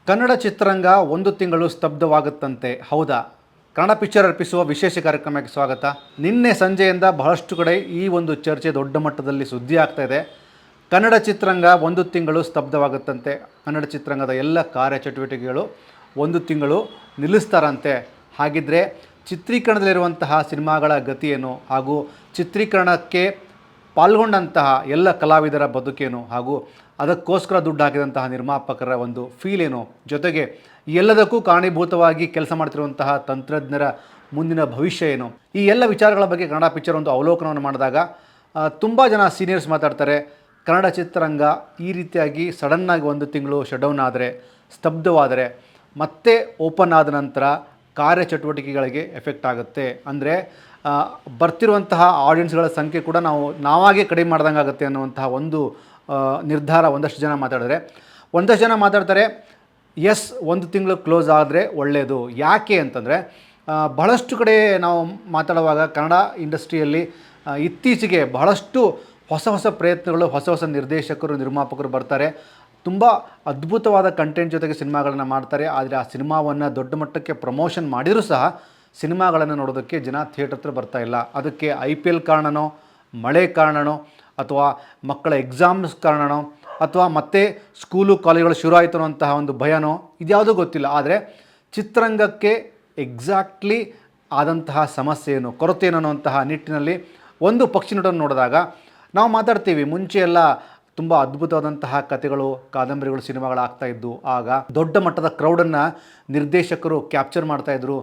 ಕನ್ನಡ ಚಿತ್ರರಂಗ ಒಂದು ತಿಂಗಳು ಸ್ತಬ್ಧವಾಗುತ್ತಂತೆ, ಹೌದಾ? ಕನ್ನಡ ಪಿಕ್ಚರ್ ಅರ್ಪಿಸುವ ವಿಶೇಷ ಕಾರ್ಯಕ್ರಮಕ್ಕೆ ಸ್ವಾಗತ. ನಿನ್ನೆ ಸಂಜೆಯಿಂದ ಬಹಳಷ್ಟು ಕಡೆ ಈ ಒಂದು ಚರ್ಚೆ ದೊಡ್ಡ ಮಟ್ಟದಲ್ಲಿ ಸುದ್ದಿ ಆಗ್ತಾ ಇದೆ. ಕನ್ನಡ ಚಿತ್ರರಂಗ ಒಂದು ತಿಂಗಳು ಸ್ತಬ್ಧವಾಗುತ್ತಂತೆ. ಕನ್ನಡ ಚಿತ್ರರಂಗದ ಎಲ್ಲ ಕಾರ್ಯಚಟುವಟಿಕೆಗಳು ಒಂದು ತಿಂಗಳು ನಿಲ್ಲಿಸ್ತಾರಂತೆ. ಹಾಗಿದ್ದರೆ ಚಿತ್ರೀಕರಣದಲ್ಲಿರುವಂತಹ ಸಿನಿಮಾಗಳ ಗತಿಯೇನು, ಹಾಗೂ ಚಿತ್ರೀಕರಣಕ್ಕೆ ಪಾಲ್ಗೊಂಡಂತಹ ಎಲ್ಲ ಕಲಾವಿದರ ಬದುಕೇನು, ಹಾಗೂ ಅದಕ್ಕೋಸ್ಕರ ದುಡ್ಡು ಹಾಕಿದಂತಹ ನಿರ್ಮಾಪಕರ ಒಂದು ಫೀಲ್ ಏನು, ಜೊತೆಗೆ ಎಲ್ಲದಕ್ಕೂ ಕಾರಣೀಭೂತವಾಗಿ ಕೆಲಸ ಮಾಡ್ತಿರುವಂತಹ ತಂತ್ರಜ್ಞರ ಮುಂದಿನ ಭವಿಷ್ಯ ಏನು, ಈ ಎಲ್ಲ ವಿಚಾರಗಳ ಬಗ್ಗೆ ಕನ್ನಡ ಪಿಕ್ಚರ್ ಒಂದು ಅವಲೋಕನವನ್ನು ಮಾಡಿದಾಗ ತುಂಬ ಜನ ಸೀನಿಯರ್ಸ್ ಮಾತಾಡ್ತಾರೆ. ಕನ್ನಡ ಚಿತ್ರರಂಗ ಈ ರೀತಿಯಾಗಿ ಸಡನ್ನಾಗಿ ಒಂದು ತಿಂಗಳು ಶಟ್ಡೌನ್ ಆದರೆ, ಸ್ತಬ್ಧವಾದರೆ, ಮತ್ತೆ ಓಪನ್ ಆದ ನಂತರ ಕಾರ್ಯಚಟುವಟಿಕೆಗಳಿಗೆ ಎಫೆಕ್ಟ್ ಆಗುತ್ತೆ. ಅಂದರೆ ಬರ್ತಿರುವಂತಹ ಆಡಿಯನ್ಸ್ಗಳ ಸಂಖ್ಯೆ ಕೂಡ ನಾವಾಗೇ ಕಡಿಮೆ ಮಾಡ್ದಂಗೆ ಆಗುತ್ತೆ ಅನ್ನುವಂತಹ ಒಂದು ನಿರ್ಧಾರ ಒಂದಷ್ಟು ಜನ ಮಾತಾಡಿದ್ರೆ. ಒಂದಷ್ಟು ಜನ ಮಾತಾಡ್ತಾರೆ ಎಸ್, ಒಂದು ತಿಂಗಳು ಕ್ಲೋಸ್ ಆದರೆ ಒಳ್ಳೆಯದು. ಯಾಕೆ ಅಂತಂದರೆ ಬಹಳಷ್ಟು ಕಡೆ ನಾವು ಮಾತಾಡುವಾಗ ಕನ್ನಡ ಇಂಡಸ್ಟ್ರಿಯಲ್ಲಿ ಇತ್ತೀಚೆಗೆ ಬಹಳಷ್ಟು ಹೊಸ ಪ್ರಯತ್ನಗಳು, ಹೊಸ ನಿರ್ದೇಶಕರು, ನಿರ್ಮಾಪಕರು ಬರ್ತಾರೆ. ತುಂಬ ಅದ್ಭುತವಾದ ಕಂಟೆಂಟ್ ಜೊತೆಗೆ ಸಿನಿಮಾಗಳನ್ನು ಮಾಡ್ತಾರೆ. ಆದರೆ ಆ ಸಿನಿಮಾವನ್ನು ದೊಡ್ಡ ಮಟ್ಟಕ್ಕೆ ಪ್ರಮೋಷನ್ ಮಾಡಿದರೂ ಸಹ ಸಿನಿಮಾಗಳನ್ನು ನೋಡೋದಕ್ಕೆ ಜನ ಥಿಯೇಟರ್ ಹತ್ರ ಬರ್ತಾ ಇಲ್ಲ. ಅದಕ್ಕೆ IPL ಕಾರಣನೋ, ಮಳೆ ಕಾರಣನೋ, ಅಥವಾ ಮಕ್ಕಳ ಎಕ್ಸಾಮ್ಸ್ ಕಾರಣನೋ, ಅಥವಾ ಮತ್ತೆ ಸ್ಕೂಲು ಕಾಲೇಜುಗಳು ಶುರು ಆಯಿತು ಅನ್ನೋಂತಹ ಒಂದು ಭಯನೋ, ಇದ್ಯಾವುದೂ ಗೊತ್ತಿಲ್ಲ. ಆದರೆ ಚಿತ್ರರಂಗಕ್ಕೆ ಎಕ್ಸಾಕ್ಟ್ಲಿ ಆದಂತಹ ಸಮಸ್ಯೆ ಏನು, ಕೊರತೆ ಏನು ಅನ್ನುವಂತಹ ನಿಟ್ಟಿನಲ್ಲಿ ಒಂದು ಪಕ್ಷಿನೋಟವನ್ನು ನೋಡಿದಾಗ ನಾವು ಮಾತಾಡ್ತೀವಿ. ಮುಂಚೆ ಎಲ್ಲ ತುಂಬ ಅದ್ಭುತವಾದಂತಹ ಕಥೆಗಳು, ಕಾದಂಬರಿಗಳು, ಸಿನಿಮಾಗಳಾಗ್ತಾಯಿದ್ದು. ಆಗ ದೊಡ್ಡ ಮಟ್ಟದ ಕ್ರೌಡನ್ನು ನಿರ್ದೇಶಕರು ಕ್ಯಾಪ್ಚರ್ ಮಾಡ್ತಾಯಿದ್ರು,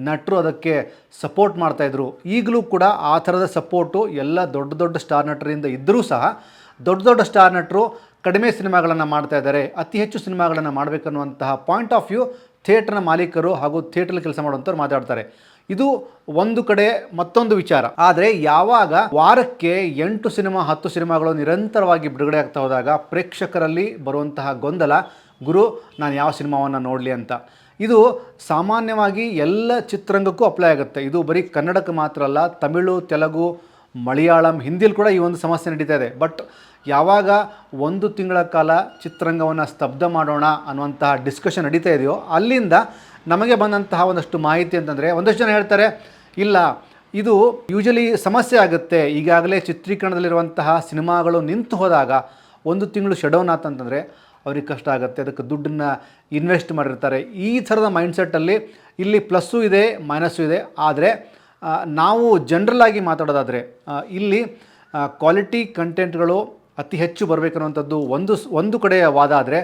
ನಟರು ಅದಕ್ಕೆ ಸಪೋರ್ಟ್ ಮಾಡ್ತಾಯಿದ್ರು. ಈಗಲೂ ಕೂಡ ಆ ಥರದ ಸಪೋರ್ಟು ಎಲ್ಲ ದೊಡ್ಡ ಸ್ಟಾರ್ ನಟರಿಂದ ಇದ್ದರೂ ಸಹ ದೊಡ್ಡ ಸ್ಟಾರ್ ನಟರು ಕಡಿಮೆ ಸಿನಿಮಾಗಳನ್ನು ಮಾಡ್ತಾ ಇದ್ದಾರೆ. ಅತಿ ಹೆಚ್ಚು ಸಿನಿಮಾಗಳನ್ನು ಮಾಡಬೇಕನ್ನುವಂತಹ ಪಾಯಿಂಟ್ ಆಫ್ ವ್ಯೂ ಥಿಯೇಟ್ರ್ನ ಮಾಲೀಕರು ಹಾಗೂ ಥಿಯೇಟ್ರಲ್ಲಿ ಕೆಲಸ ಮಾಡುವಂಥವ್ರು ಮಾತಾಡ್ತಾರೆ. ಇದು ಒಂದು ಕಡೆ. ಮತ್ತೊಂದು ವಿಚಾರ, ಆದರೆ ಯಾವಾಗ ವಾರಕ್ಕೆ 8 ಸಿನಿಮಾ 10 ಸಿನಿಮಾಗಳು ನಿರಂತರವಾಗಿ ಬಿಡುಗಡೆ ಆಗ್ತಾ ಹೋದಾಗ ಪ್ರೇಕ್ಷಕರಲ್ಲಿ ಬರುವಂತಹ ಗೊಂದಲ, ಗುರು ನಾನು ಯಾವ ಸಿನಿಮಾವನ್ನು ನೋಡಲಿ ಅಂತ. ಇದು ಸಾಮಾನ್ಯವಾಗಿ ಎಲ್ಲ ಚಿತ್ರರಂಗಕ್ಕೂ ಅಪ್ಲೈ ಆಗುತ್ತೆ. ಇದು ಬರೀ ಕನ್ನಡಕ್ಕೆ ಮಾತ್ರ ಅಲ್ಲ, ತಮಿಳು, ತೆಲುಗು, ಮಲಯಾಳಂ, ಹಿಂದಿಲಿ ಕೂಡ ಈ ಒಂದು ಸಮಸ್ಯೆ ನಡೀತಾ ಇದೆ. ಬಟ್ ಯಾವಾಗ ಒಂದು ತಿಂಗಳ ಕಾಲ ಚಿತ್ರರಂಗವನ್ನು ಸ್ತಬ್ಧ ಮಾಡೋಣ ಅನ್ನುವಂತಹ ಡಿಸ್ಕಷನ್ ನಡೀತಾ ಇದೆಯೋ, ಅಲ್ಲಿಂದ ನಮಗೆ ಬಂದಂತಹ ಒಂದಷ್ಟು ಮಾಹಿತಿ ಅಂತಂದರೆ, ಒಂದಷ್ಟು ಜನ ಹೇಳ್ತಾರೆ ಇಲ್ಲ, ಇದು ಯೂಶಲಿ ಸಮಸ್ಯೆ ಆಗುತ್ತೆ. ಈಗಾಗಲೇ ಚಿತ್ರೀಕರಣದಲ್ಲಿರುವಂತಹ ಸಿನಿಮಾಗಳು ನಿಂತು ಹೋದಾಗ ಒಂದು ತಿಂಗಳು ಶಟ್ಡೌನ್ ಆತಂತಂದರೆ ಅವ್ರಿಗೆ ಕಷ್ಟ ಆಗುತ್ತೆ. ಅದಕ್ಕೆ ದುಡ್ಡನ್ನು ಇನ್ವೆಸ್ಟ್ ಮಾಡಿರ್ತಾರೆ. ಈ ಥರದ ಮೈಂಡ್ಸೆಟ್ಟಲ್ಲಿ ಇಲ್ಲಿ ಪ್ಲಸ್ಸು ಇದೆ, ಮೈನಸ್ಸು ಇದೆ. ಆದರೆ ನಾವು ಜನರಲ್ಲಾಗಿ ಮಾತಾಡೋದಾದರೆ ಇಲ್ಲಿ ಕ್ವಾಲಿಟಿ ಕಂಟೆಂಟ್ಗಳು ಅತಿ ಹೆಚ್ಚು ಬರಬೇಕನ್ನುವಂಥದ್ದು ಒಂದು ಕಡೆಯ ವಾದ. ಆದರೆ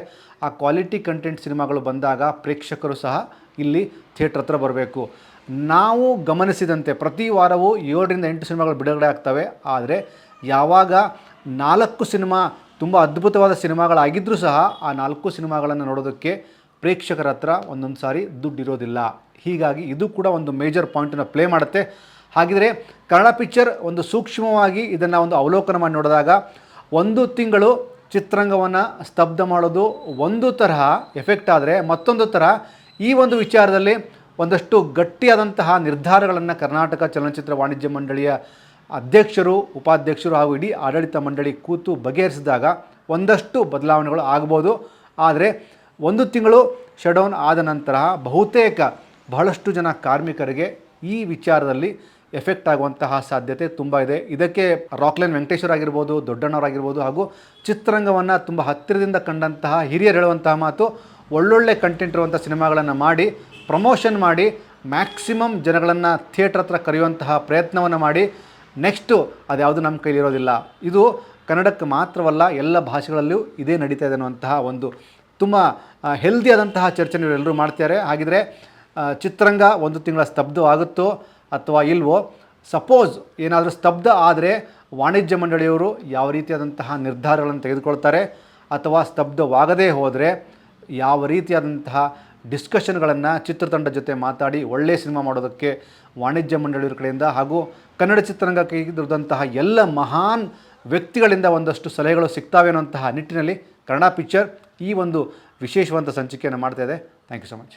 ಆ ಕ್ವಾಲಿಟಿ ಕಂಟೆಂಟ್ ಸಿನಿಮಾಗಳು ಬಂದಾಗ ಪ್ರೇಕ್ಷಕರು ಸಹ ಇಲ್ಲಿ ಥಿಯೇಟ್ರ್ ಹತ್ರ ಬರಬೇಕು. ನಾವು ಗಮನಿಸಿದಂತೆ ಪ್ರತಿ ವಾರವೂ 7ರಿಂದ 8 ಸಿನಿಮಾಗಳು ಬಿಡುಗಡೆ ಆಗ್ತವೆ. ಆದರೆ ಯಾವಾಗ 4 ಸಿನಿಮಾ ತುಂಬ ಅದ್ಭುತವಾದ ಸಿನಿಮಾಗಳಾಗಿದ್ದರೂ ಸಹ ಆ 4 ಸಿನಿಮಾಗಳನ್ನು ನೋಡೋದಕ್ಕೆ ಪ್ರೇಕ್ಷಕರ ಹತ್ರ ಒಂದೊಂದು ಸಾರಿ ದುಡ್ಡಿರೋದಿಲ್ಲ. ಹೀಗಾಗಿ ಇದು ಕೂಡ ಒಂದು ಮೇಜರ್ ಪಾಯಿಂಟನ್ನು ಪ್ಲೇ ಮಾಡುತ್ತೆ. ಹಾಗಿದ್ರೆ ಕನ್ನಡ ಪಿಕ್ಚರ್ ಒಂದು ಸೂಕ್ಷ್ಮವಾಗಿ ಇದನ್ನು ಒಂದು ಅವಲೋಕನ ಮಾಡಿ ನೋಡಿದಾಗ ಒಂದು ತಿಂಗಳು ಚಿತ್ರರಂಗವನ್ನು ಸ್ತಬ್ಧ ಮಾಡೋದು ಒಂದು ತರಹ ಎಫೆಕ್ಟ್ ಆದರೆ, ಮತ್ತೊಂದು ತರಹ ಈ ಒಂದು ವಿಚಾರದಲ್ಲಿ ಒಂದಷ್ಟು ಗಟ್ಟಿಯಾದಂತಹ ನಿರ್ಧಾರಗಳನ್ನು ಕರ್ನಾಟಕ ಚಲನಚಿತ್ರ ವಾಣಿಜ್ಯ ಮಂಡಳಿಯ ಅಧ್ಯಕ್ಷರು, ಉಪಾಧ್ಯಕ್ಷರು ಹಾಗೂ ಇಡೀ ಆಡಳಿತ ಮಂಡಳಿ ಕೂತು ಬಗೆಹರಿಸಿದಾಗ ಒಂದಷ್ಟು ಬದಲಾವಣೆಗಳು ಆಗ್ಬೋದು. ಆದರೆ ಒಂದು ತಿಂಗಳು ಶಟ್ಡೌನ್ ಆದ ನಂತರ ಬಹಳಷ್ಟು ಜನ ಕಾರ್ಮಿಕರಿಗೆ ಈ ವಿಚಾರದಲ್ಲಿ ಎಫೆಕ್ಟ್ ಆಗುವಂತಹ ಸಾಧ್ಯತೆ ತುಂಬ ಇದೆ. ಇದಕ್ಕೆ ರಾಕ್ಲೈನ್ ವೆಂಕಟೇಶ್ವರ ಆಗಿರ್ಬೋದು, ದೊಡ್ಡಣ್ಣವರಾಗಿರ್ಬೋದು, ಹಾಗೂ ಚಿತ್ರರಂಗವನ್ನು ತುಂಬ ಹತ್ತಿರದಿಂದ ಕಂಡಂತಹ ಹಿರಿಯರು ಹೇಳುವಂತಹ ಮಾತು, ಒಳ್ಳೊಳ್ಳೆ ಕಂಟೆಂಟ್ ಇರುವಂಥ ಸಿನಿಮಾಗಳನ್ನು ಮಾಡಿ, ಪ್ರಮೋಷನ್ ಮಾಡಿ, ಮ್ಯಾಕ್ಸಿಮಮ್ ಜನಗಳನ್ನು ಥಿಯೇಟ್ರ್ ಹತ್ರ ಕರೆಯುವಂತಹ ಪ್ರಯತ್ನವನ್ನು ಮಾಡಿ. ನೆಕ್ಸ್ಟು ಅದ್ಯಾವುದು ನಮ್ಮ ಕೈಲಿರೋದಿಲ್ಲ. ಇದು ಕನ್ನಡಕ್ಕೆ ಮಾತ್ರವಲ್ಲ, ಎಲ್ಲ ಭಾಷೆಗಳಲ್ಲೂ ಇದೇ ನಡೀತಾ ಇದೆ ಅನ್ನುವಂತಹ ಒಂದು ತುಂಬ ಹೆಲ್ದಿಯಾದಂತಹ ಚರ್ಚೆ ಎಲ್ಲರೂ ಮಾಡ್ತಾರೆ. ಹಾಗಿದ್ರೆ ಚಿತ್ರರಂಗ ಒಂದು ತಿಂಗಳ ಸ್ತಬ್ಧವಾಗುತ್ತೋ ಅಥವಾ ಇಲ್ವೋ? ಸಪೋಸ್ ಏನಾದರೂ ಸ್ತಬ್ಧ ಆದರೆ ವಾಣಿಜ್ಯ ಮಂಡಳಿಯವರು ಯಾವ ರೀತಿಯಾದಂತಹ ನಿರ್ಧಾರಗಳನ್ನು ತೆಗೆದುಕೊಳ್ತಾರೆ, ಅಥವಾ ಸ್ತಬ್ಧವಾಗದೇ ಹೋದರೆ ಯಾವ ರೀತಿಯಾದಂತಹ ಡಿಸ್ಕಷನ್ಗಳನ್ನು ಚಿತ್ರತಂಡ ಜೊತೆ ಮಾತಾಡಿ ಒಳ್ಳೆಯ ಸಿನಿಮಾ ಮಾಡೋದಕ್ಕೆ ವಾಣಿಜ್ಯ ಮಂಡಳಿಯವ್ರ ಕಡೆಯಿಂದ ಹಾಗೂ ಕನ್ನಡ ಚಿತ್ರರಂಗಕ್ಕೆ ಇದ್ದಂತಹ ಎಲ್ಲ ಮಹಾನ್ ವ್ಯಕ್ತಿಗಳಿಂದ ಒಂದಷ್ಟು ಸಲಹೆಗಳು ಸಿಗ್ತಾವೆ ಅನ್ನೋಂತಹ ನಿಟ್ಟಿನಲ್ಲಿ ಕನ್ನಡ ಪಿಕ್ಚರ್ ಈ ಒಂದು ವಿಶೇಷವಾದ ಸಂಚಿಕೆಯನ್ನು ಮಾಡ್ತಾ ಇದೆ. Thank you so much.